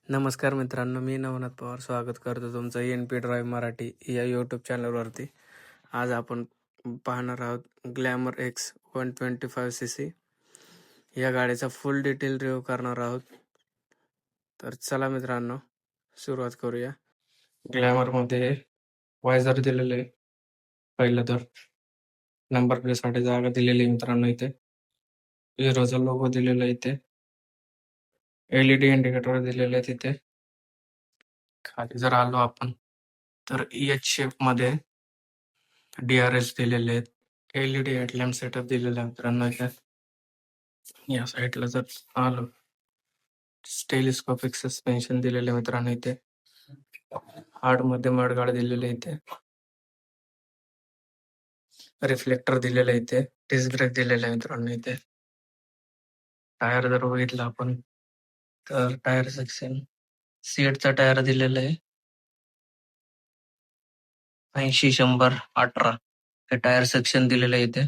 नमस्कार मित्रांनो, मी नवनाथ पवार स्वागत करतो तुमचं NP ड्राईव्ह मराठी या यूट्यूब चॅनलवरती. आज आपण पाहणार आहोत ग्लॅमर एक्स 125cc या गाडीचा फुल डिटेल रिव्ह्यू करणार आहोत. तर चला मित्रांनो, सुरुवात करूया. ग्लॅमरमध्ये वायझर दिलेले आहे. पहिलं तर नंबर प्लेटसाठी जागा दिलेली आहे मित्रांनो. इथे हिरोचा लोगो दिलेला आहे. इथे LED इंडिकेटर दिलेले आहेत. इथे खाली जर आलो आपण तर एच शेप मध्ये DRS दिलेले आहेत. LED हेडलॅम्प सेटअप दिलेला आहे मित्रांनो. इथे या साईडला जर आलो टेलिस्कोपिक सस्पेन्शन दिलेले आहे मित्रांनो. इथे हार्ड मध्ये मडगाड दिलेले आहे. इथे रिफ्लेक्टर दिलेलं आहे. इथे डिस्क ब्रेक दिलेला आहे मित्रांनो. इथे टायर जर बघितलं आपण तर टायर सेक्शन सीटचा टायर दिलेला आहे 80-100-18 हे टायर सेक्शन दिलेलं आहे. इथे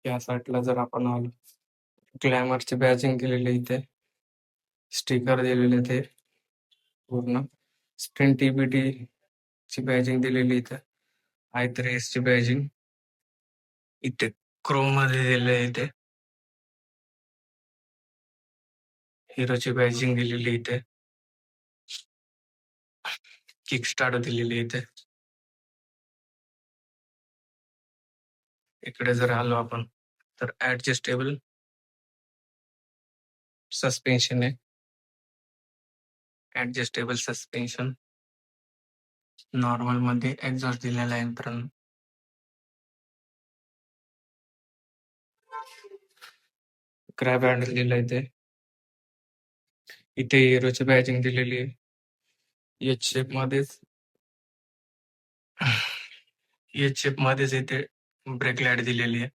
या साईडला जर आपण आलो ग्लॅमरची बॅजिंग केलेली आहे. इथे स्टिकर दिलेले ते पूर्ण स्प्रिंट TBT ची बॅजिंग दिलेली. इथे i3S ची बॅजिंग इथे क्रोम मध्ये दिलेली आहे. इथे हिरोची बॅजिंग दिलेली. इथे किक स्टार्ट दिलेली. इथे इकडे जर आलो आपण तर ऍडजस्टेबल सस्पेन्शन आहे. ऍडजस्टेबल सस्पेन्शन नॉर्मल मध्ये एक्झॉस्ट दिलेला आहे मित्रांनो. ग्रॅब हँडल दिलं इथे. इथे हिरोची बॅजिंग दिलेली आहे. एच शेप मध्येच इथे ब्रेक लाईट दिलेली आहे.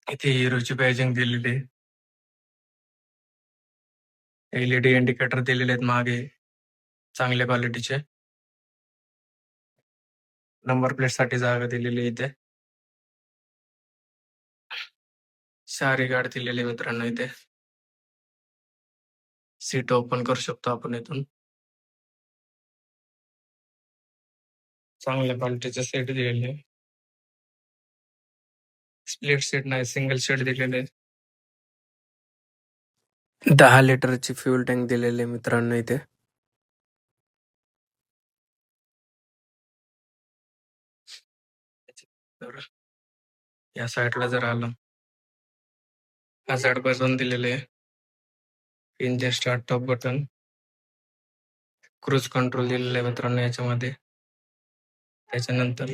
इथे हिरोची बॅजिंग दिलेली आहे. LED इंडिकेटर दिलेले आहेत मागे चांगल्या क्वालिटीचे. नंबर प्लेट साठी जागा दिलेली इथे. सारी गाडी दिलेली मित्रांनो. इथे सीट ओपन करू शकतो आपण इथून. चांगल्या क्वालिटीचे सीट दिलेले. स्प्लिट सीट नाही, सिंगल सीट दिलेले. 10 लिटरची फ्यूल टँक दिलेली मित्रांनो. इथे या साईडला जर आलं हॅझार्ड बटन दिलेले. Engine start top button, cruise control दिलेलं आहे मित्रांनो याच्यामध्ये. त्याच्यानंतर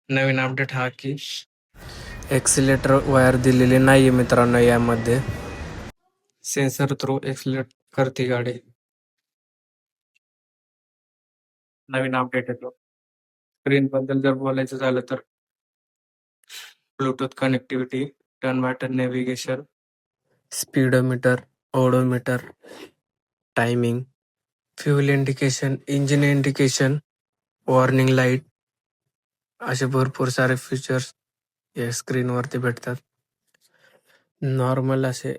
नवीन अपडेट हा की एक्सिलेटर वायर दिलेली नाहीये मित्रांनो. यामध्ये सेन्सर थ्रू एक्सिलेट करते गाडी. नवीन अपडेट येतो. स्क्रीन बद्दल जर बोलायचं झालं तर Bluetooth connectivity, turn by turn navigation, speedometer, odometer, timing, fuel indication, engine indication, warning light असे भरपूर सारे फीचर्स या स्क्रीनवरती भेटतात. नॉर्मल असे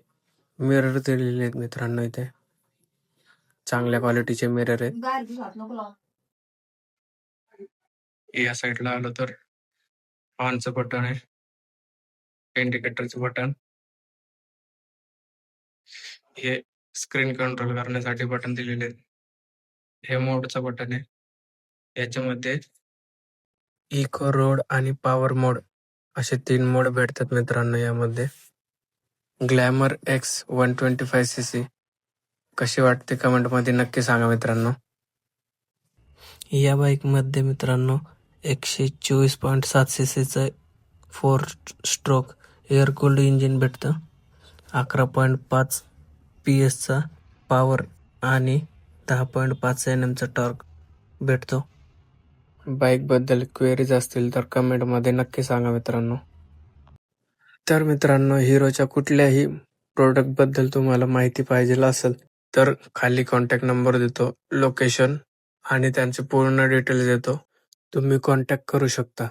मिरर दिलेले आहेत मित्रांनो. इथे चांगल्या क्वालिटीचे मिरर आहेत. या साईडला आलो तर ऑनचं बटन आहे, इंडिकेटरचं बटन, हे स्क्रीन कंट्रोल करण्यासाठी बटन दिलेले आहेत. हे मोडचं बटन आहे. याच्यामध्ये इको रोड आणि पॉवर मोड असे 3 मोड भेटतात मित्रांनो. यामध्ये ग्लॅमर एक्स 125cc कशी वाटते कमेंट मध्ये नक्की सांगा मित्रांनो. या बाईक मध्ये मित्रांनो 124.7cc 4 stroke air cooled engine भेटतं. 11.5 PS चा पॉवर आणि 10.5 Nm चा टॉर्क भेटतो. बाईक बद्दल क्वेरीज असतील तर कमेंट मध्ये नक्की सांगा मित्रांनो. तर मित्रांनो, हिरोच्या कुठल्याही प्रोडक्ट बद्दल तुम्हाला माहिती पाहिजे असेल तर खाली कॉन्टॅक्ट नंबर देतो, लोकेशन आणि त्यांचे पूर्ण डिटेल्स देतो. तुम्ही कॉन्टॅक्ट करू शकता.